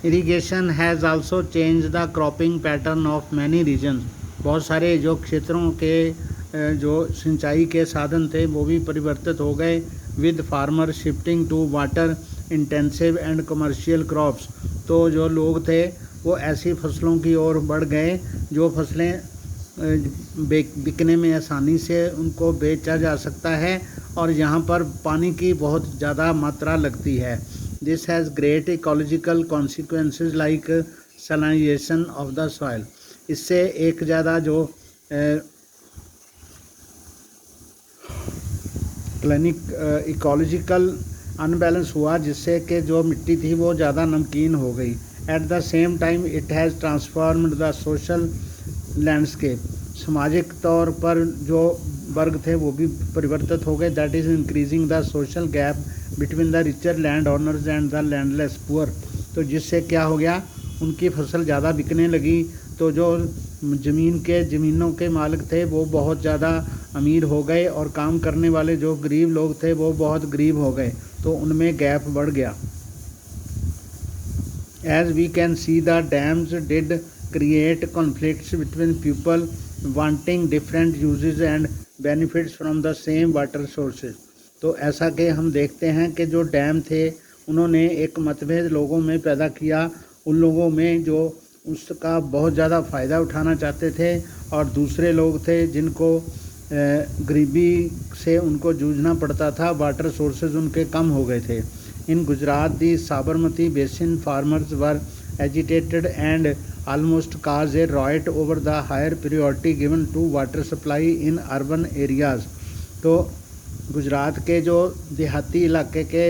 Irrigation has also change the cropping pattern of many region. बहुत सारे जो क्षेत्रों के जो सिंचाई के साधन थे वो भी परिवर्तित हो गए। With farmer shifting to water intensive and commercial crops. तो जो लोग थे वो ऐसी फसलों की ओर बढ़ गए जो फसलें बिकने में आसानी से उनको बेचा जा सकता है और यहाँ पर पानी की बहुत ज़्यादा मात्रा लगती है। This has great ecological consequences like salinization of the soil. इससे एक ज़्यादा जो इकोलॉजिकल अनबैलेंस हुआ, जिससे कि जो मिट्टी थी वो ज़्यादा नमकीन हो गई। At the same time it has transformed the social landscape. सामाजिक तौर पर जो वर्ग थे वो भी परिवर्तित हो गए। That is increasing the social gap between the richer land owners and the landless poor. तो जिससे क्या हो गया, उनकी फसल ज़्यादा बिकने लगी, तो जो ज़मीनों के मालिक थे वो बहुत ज़्यादा अमीर हो गए और काम करने वाले जो गरीब लोग थे वो बहुत गरीब हो गए, तो उनमें गैप बढ़ गया। As we can see, the dams did create conflicts between people wanting different uses and benefits from the same water sources। तो ऐसा कि हम देखते हैं कि जो डैम थे उन्होंने एक मतभेद लोगों में पैदा किया। उन लोगों में जो उसका बहुत ज़्यादा फ़ायदा उठाना चाहते थे और दूसरे लोग थे जिनको गरीबी से उनको जूझना पड़ता था, वाटर सोर्सेज उनके कम हो गए थे। In Gujarat, the Sabarmati Basin farmers were agitated and almost caused a riot over the higher priority given to water supply in urban areas। तो गुजरात के जो देहाती इलाके के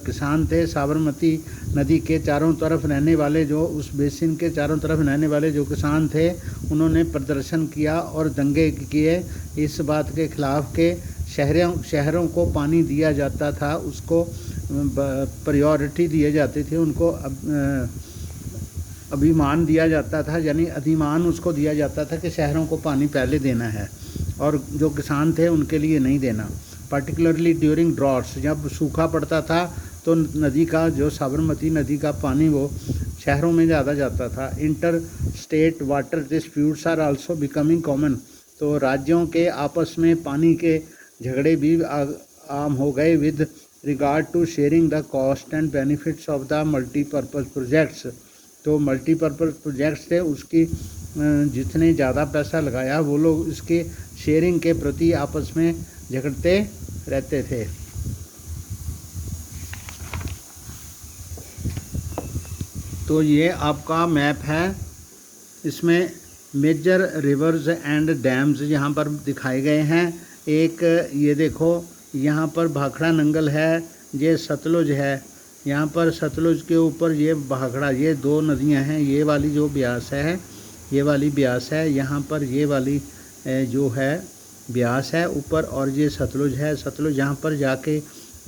किसान थे, साबरमती नदी के चारों तरफ रहने वाले, जो उस बेसिन के चारों तरफ रहने वाले जो किसान थे, उन्होंने प्रदर्शन किया और दंगे किए इस बात के खिलाफ कि शहरों को पानी दिया जाता था, उसको प्रायोरिटी दिए जाते थे, उनको अभिमान दिया जाता था, यानी अधिमान उसको दिया जाता था कि शहरों को पानी पहले देना है और जो किसान थे उनके लिए नहीं देना। पर्टिकुलरली ड्यूरिंग ड्रॉट्स, जब सूखा पड़ता था तो नदी का जो साबरमती नदी का पानी वो शहरों में ज़्यादा जाता था। Inter state water disputes are also becoming common. तो राज्यों के आपस में पानी के झगड़े भी आम हो गए। With regard to sharing the cost and benefits of the multipurpose projects. तो मल्टीपर्पज़ प्रोजेक्ट्स थे, उसकी जितने ज़्यादा पैसा लगाया वो लोग इसके शेयरिंग के प्रति आपस में झगड़ते रहते थे। तो ये आपका मैप है, इसमें मेजर रिवर्स एंड डैम्स यहाँ पर दिखाए गए हैं। एक ये देखो, यहाँ पर भाखड़ा नंगल है, ये सतलुज है, यहाँ पर सतलुज के ऊपर ये भाखड़ा, ये दो नदियाँ हैं। ये वाली जो ब्यास है, ये वाली ब्यास है, यहाँ पर ये वाली जो है ब्यास है ऊपर, और ये सतलुज है। सतलुज यहाँ पर जाके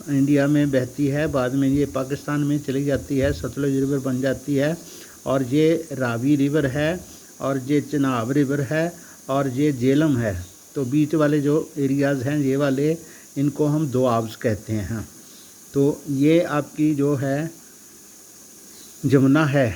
इंडिया में बहती है, बाद में ये पाकिस्तान में चली जाती है, सतलुज रिवर बन जाती है। और ये रावी रिवर है, और ये चनाब रिवर है, और ये झेलम है। तो बीच वाले जो एरियाज़ हैं ये वाले, इनको हम दोआब्स कहते हैं। तो ये आपकी जो है जमुना है,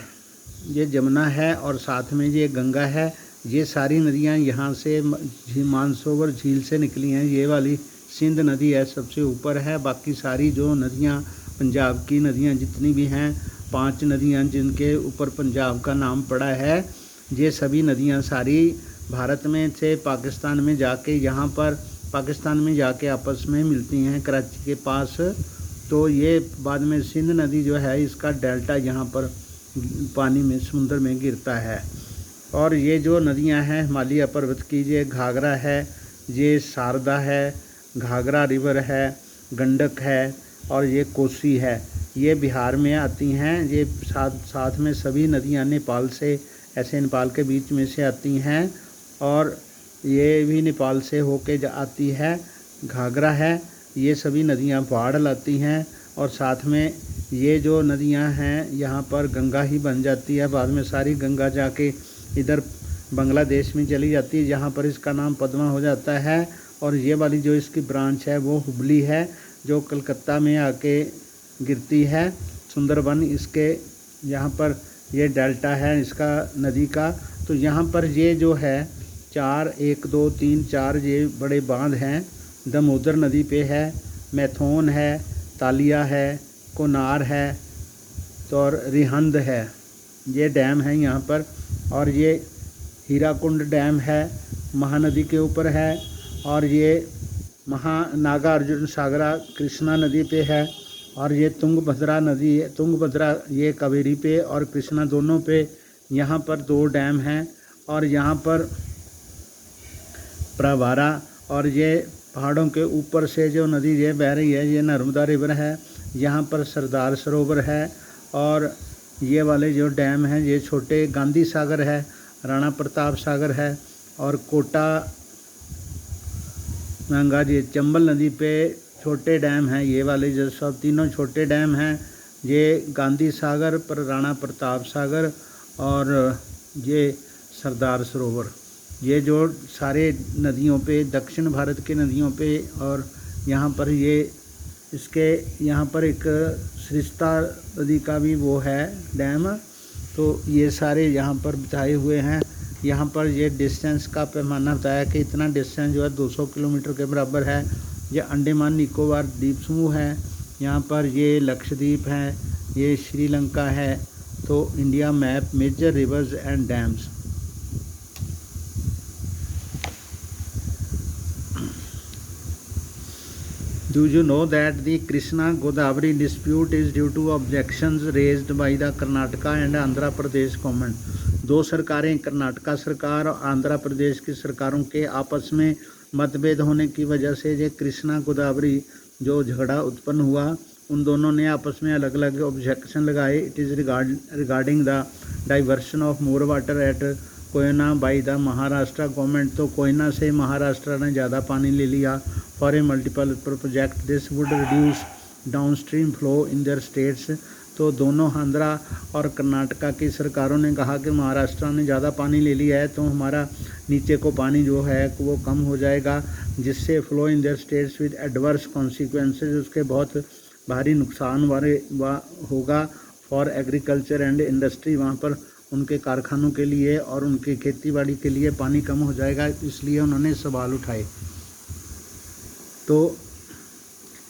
ये जमुना है, और साथ में ये गंगा है। ये सारी नदियाँ यहाँ से मानसरोवर झील से निकली हैं। ये वाली सिंध नदी है, सबसे ऊपर है। बाकी सारी जो नदियाँ पंजाब की नदियाँ जितनी भी हैं, 5 नदियाँ जिनके ऊपर पंजाब का नाम पड़ा है, ये सभी नदियाँ सारी भारत में से पाकिस्तान में जाके, यहाँ पर पाकिस्तान में जाके आपस में मिलती हैं कराची के पास। तो ये बाद में सिंध नदी जो है, इसका डेल्टा यहाँ पर पानी में समुद्र में गिरता है। और ये जो नदियाँ हैं हिमालय पर्वत की, ये घाघरा है, ये शारदा है, घाघरा रिवर है, गंडक है, और ये कोसी है। ये बिहार में आती हैं। ये साथ में सभी नदियाँ नेपाल से, ऐसे नेपाल के बीच में से आती हैं, और ये भी नेपाल से होके आती है। घाघरा है, ये सभी नदियाँ बाढ़ लाती हैं। और साथ में ये जो नदियाँ हैं यहाँ पर गंगा ही बन जाती है, बाद में सारी गंगा जाके इधर बांग्लादेश में चली जाती है, जहाँ पर इसका नाम पद्मा हो जाता है। और ये वाली जो इसकी ब्रांच है वो हुबली है, जो कलकत्ता में आके गिरती है। सुंदरबन इसके यहाँ पर ये डेल्टा है इसका नदी का। तो यहाँ पर ये जो है 4 1 2 3 4 ये बड़े बांध हैं। दामोदर नदी पे है, मैथोन है, तालिया है, कोनार है तो और रिहंद है, ये डैम है यहाँ पर। और ये हीराकुंड डैम है, महानदी के ऊपर है। और ये नागार्जुन सागरा कृष्णा नदी पे है। और ये तुंगभद्रा नदी है, तुंगभद्रा ये कावेरी पे और कृष्णा दोनों पे यहाँ पर 2 डैम हैं। और यहाँ पर प्रवारा और ये पहाड़ों के ऊपर से जो नदी ये बह रही है ये नर्मदा रिवर है। यहाँ पर सरदार सरोवर है। और ये वाले जो डैम हैं ये छोटे, गांधी सागर है, राणा प्रताप सागर है और कोटा गंगा जी चंबल नदी पे छोटे डैम हैं। ये वाले जो सब तीनों छोटे डैम हैं ये गांधी सागर पर, राणा प्रताप सागर और ये सरदार सरोवर, ये जो सारे नदियों पे, दक्षिण भारत के नदियों पे। और यहाँ पर ये इसके यहाँ पर एक सरिस्ता नदी का भी वो है डैम। तो ये सारे यहाँ पर बताए हुए हैं। यहाँ पर ये डिस्टेंस का पैमाना बताया कि इतना डिस्टेंस जो है 200 किलोमीटर के बराबर है। ये अंडमान निकोबार द्वीप समूह है। यहाँ पर ये लक्षद्वीप है, ये श्रीलंका है। तो India map major rivers and dams. Do you know that the Krishna Godavari dispute is due to objections raised by the Karnataka and Andhra Pradesh government? 2 सरकारें, कर्नाटका सरकार और आंध्र प्रदेश की सरकारों के आपस में मतभेद होने की वजह से ये कृष्णा गोदावरी जो झगड़ा उत्पन्न हुआ, उन दोनों ने आपस में अलग अलग ऑब्जेक्शन लगाए। It is regarding the diversion of more water at Koyna by the Maharashtra government. तो कोयना से महाराष्ट्र ने ज़्यादा पानी ले लिया for a multiple project. This would reduce down stream flow in their states. तो दोनों आंध्रा और कर्नाटका की सरकारों ने कहा कि महाराष्ट्र ने ज़्यादा पानी ले लिया है तो हमारा नीचे को पानी जो है वो कम हो जाएगा, जिससे flow in their states with adverse consequences, उसके बहुत भारी नुकसान वाले होगा फॉर एग्रीकल्चर एंड इंडस्ट्री। वहाँ पर उनके कारखानों के लिए और उनकी खेतीबाड़ी के लिए पानी कम हो जाएगा, इसलिए उन्होंने सवाल उठाए। तो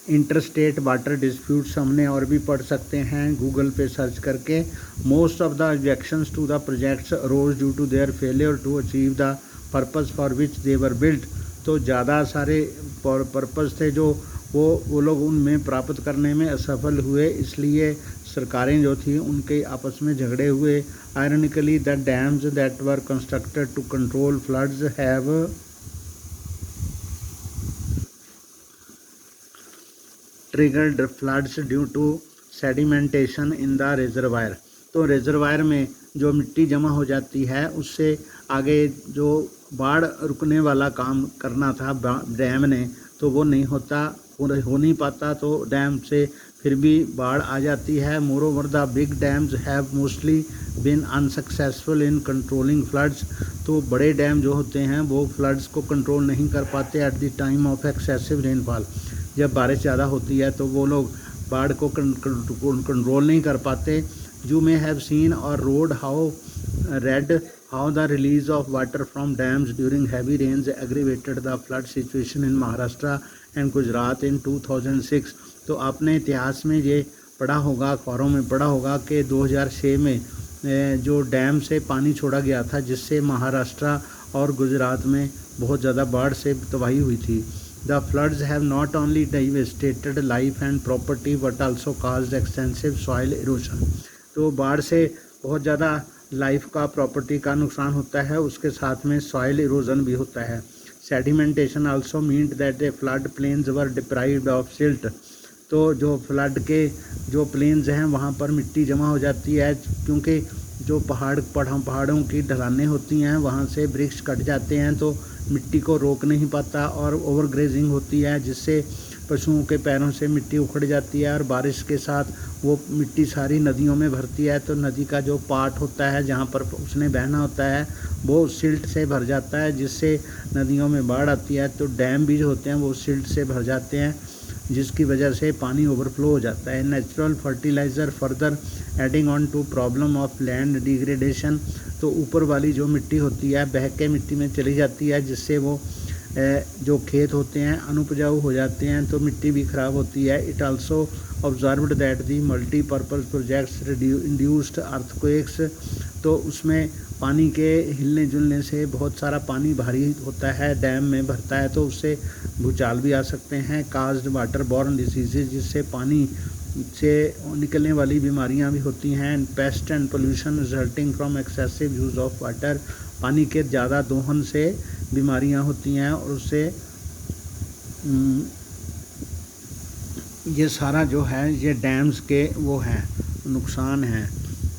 इंटरस्टेट वाटर डिस्प्यूट्स हमने और भी पढ़ सकते हैं गूगल पे सर्च करके। Most of the objections to the projects arose due to their failure to achieve the purpose for which they were built. तो ज़्यादा सारे पर्पस थे जो वो लोग उनमें प्राप्त करने में असफल हुए, इसलिए सरकारें जो थी उनके आपस में झगड़े हुए। Ironically the dams that were constructed to control floods have triggered floods due to sedimentation in the reservoir. तो रिजर्वायर में जो मिट्टी जमा हो जाती है उससे आगे जो बाढ़ रुकने वाला काम करना था डैम ने, तो वो नहीं होता, हो नहीं पाता। तो डैम से फिर भी बाढ़ आ जाती है। Moreover the big dams have mostly been unsuccessful in controlling floods. तो बड़े डैम जो होते हैं वो फ्लड्स को कंट्रोल नहीं कर पाते at the time of excessive rainfall. जब बारिश ज़्यादा होती है तो वो लोग बाढ़ को कंट्रोल नहीं कर पाते। You may have seen or read how the release of water from dams during heavy rains aggravated the flood situation in Maharashtra and Gujarat in 2006। तो आपने इतिहास में ये पढ़ा होगा, अखबारों में पढ़ा होगा कि 2006 में जो डैम से पानी छोड़ा गया था जिससे महाराष्ट्र और गुजरात में बहुत ज़्यादा बाढ़ से तबाही हुई थी। The floods have not only devastated life and property but also caused extensive soil erosion। तो बाढ़ से बहुत ज़्यादा लाइफ का, प्रॉपर्टी का नुकसान होता है, उसके साथ में सॉइल इरोजन भी होता है। Sedimentation also meant that the flood plains were deprived of silt. तो जो फ्लड के जो प्लेन्स हैं वहाँ पर मिट्टी जमा हो जाती है, क्योंकि जो पहाड़ों की ढलानें होती हैं वहाँ से वृक्ष कट जाते हैं तो मिट्टी को रोक नहीं पाता और ओवरग्रेजिंग होती है, जिससे पशुओं के पैरों से मिट्टी उखड़ जाती है और बारिश के साथ वो मिट्टी सारी नदियों में भरती है। तो नदी का जो पार्ट होता है जहाँ पर उसने बहना होता है वो सिल्ट से भर जाता है, जिससे नदियों में बाढ़ आती है। तो डैम भी जो होते हैं वो सिल्ट से भर जाते हैं। जिसकी वजह से पानी ओवरफ्लो हो जाता है। Natural fertiliser further adding on to problem of land degradation, तो ऊपर वाली जो मिट्टी होती है बह के मिट्टी में चली जाती है, जिससे वो जो खेत होते हैं अनुपजाऊ हो जाते हैं, तो मिट्टी भी ख़राब होती है। It also observed that the multipurpose projects induced earthquakes, तो उसमें पानी के हिलने जुलने से बहुत सारा पानी भारी होता है, डैम में भरता है, तो उससे भूचाल भी आ सकते हैं। काज्ड वाटर बॉर्न डिसीजेज, जिससे पानी से निकलने वाली बीमारियां भी होती हैं। Paste and pollution resulting from excessive use of water, पानी के ज़्यादा दोहन से बीमारियां होती हैं, और उससे ये सारा जो है ये डैम्स के वो हैं नुकसान हैं।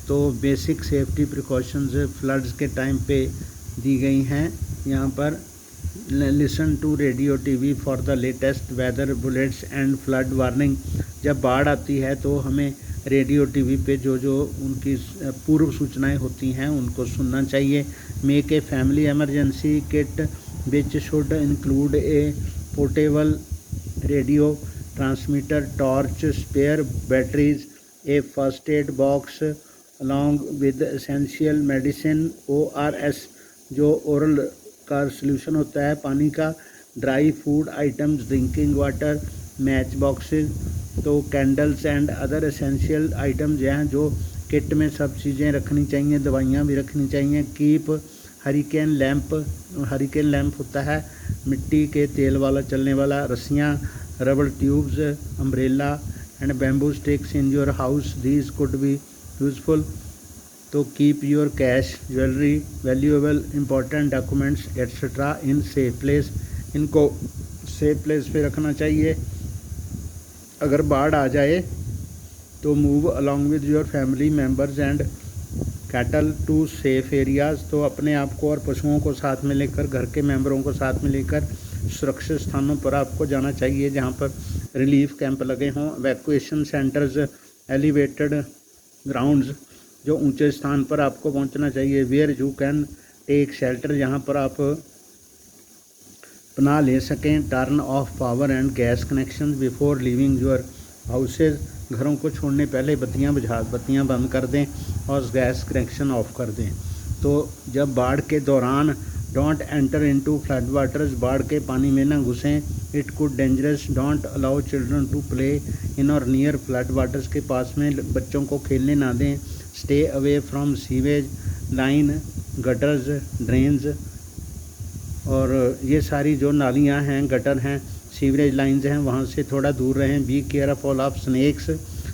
तो बेसिक सेफ्टी प्रिकॉशंस फ्लड्स के टाइम पे दी गई हैं यहाँ पर। Listen to radio TV for the latest weather bulletins and flood warning, जब बाढ़ आती है तो हमें रेडियो टीवी पे जो उनकी पूर्व सूचनाएं होती हैं उनको सुनना चाहिए। Make a family emergency kit which should include a portable radio transmitter, torch, spare batteries, a first aid box along with essential medicine, ORS जो ओरल का सॉल्यूशन होता है पानी का, dry food items, drinking water, match boxes, तो candles and other essential items हैं जो kit में सब चीज़ें रखनी चाहिए, दवाइयाँ भी रखनी चाहिए। Keep hurricane lamp, hurricane lamp होता है मिट्टी के तेल वाला चलने वाला, रस्सियाँ, rubber tubes, umbrella and bamboo sticks in your house, these could be useful. तो keep your cash, jewellery, valuable important documents etcetera in safe place, इनको सेफ प्लेस पे रखना चाहिए। अगर बाढ़ आ जाए तो move along with your family members and cattle to safe areas, तो अपने आप को और पशुओं को साथ में लेकर, घर के मेंबरों को साथ में लेकर सुरक्षित स्थानों पर आपको जाना चाहिए जहां पर रिलीफ कैंप लगे हों। वैक्यूएशन सेंटर्स, एलिवेटेड ग्राउंड्स, जो ऊंचे स्थान पर आपको पहुंचना चाहिए। Where you can take shelter, जहां पर आप पनाह ले सकें। Turn off power and gas connection before leaving your houses, घरों को छोड़ने पहले बत्तियां बंद कर दें और गैस कनेक्शन ऑफ कर दें। तो जब बाढ़ के दौरान don't enter into flood waters, बाढ़ के पानी में ना घुसें। It could dangerous, don't allow children to play in or near flood waters, के पास में बच्चों को खेलने ना दें। Stay away from sewage line, gutters, drains, और ये सारी जो नालियाँ हैं, गटर हैं, सीवरेज लाइंस हैं, वहाँ से थोड़ा दूर रहें। Be careful of snakes,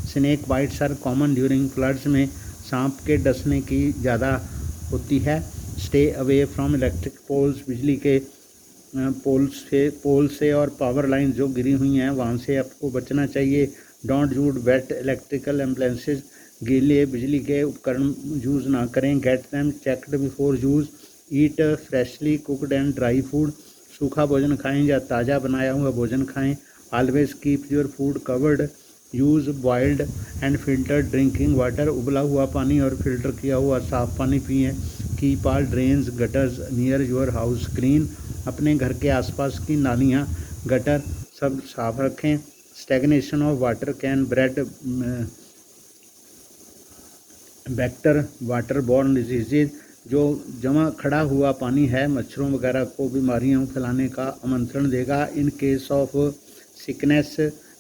snake bites are common during floods, में सांप के डसने की ज़्यादा होती है। Stay away from electric poles, बिजली के पोल से और पावर लाइन जो गिरी हुई हैं वहाँ से आपको बचना चाहिए। Don't use wet electrical appliances, गीले बिजली के उपकरण यूज़ ना करें। Get them checked before use. Eat freshly cooked and dry food, सूखा भोजन खाएं या ताज़ा बनाया हुआ भोजन खाएं। Always keep your food covered. Use boiled and filtered drinking water, उबला हुआ पानी और फिल्टर किया हुआ साफ़ पानी पिएं। Keep all drains gutters near your house clean, अपने घर के आसपास की नालियाँ, गटर सब साफ रखें। Stagnation of water can breed bacteria water borne diseases, जो जमा खड़ा हुआ पानी है मच्छरों वगैरह को बीमारियों फैलाने का आमंत्रण देगा। In case of sickness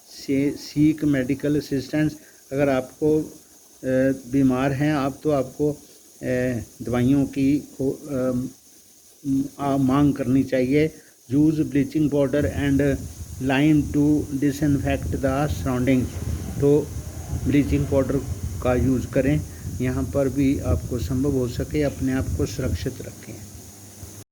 seek medical assistance, अगर आपको बीमार हैं आप तो आपको दवाइयों की मांग करनी चाहिए। Use bleaching powder and lime to disinfect the surroundings, तो ब्लीचिंग पाउडर का यूज़ करें। यहाँ पर भी आपको संभव हो सके अपने आप को सुरक्षित रखें।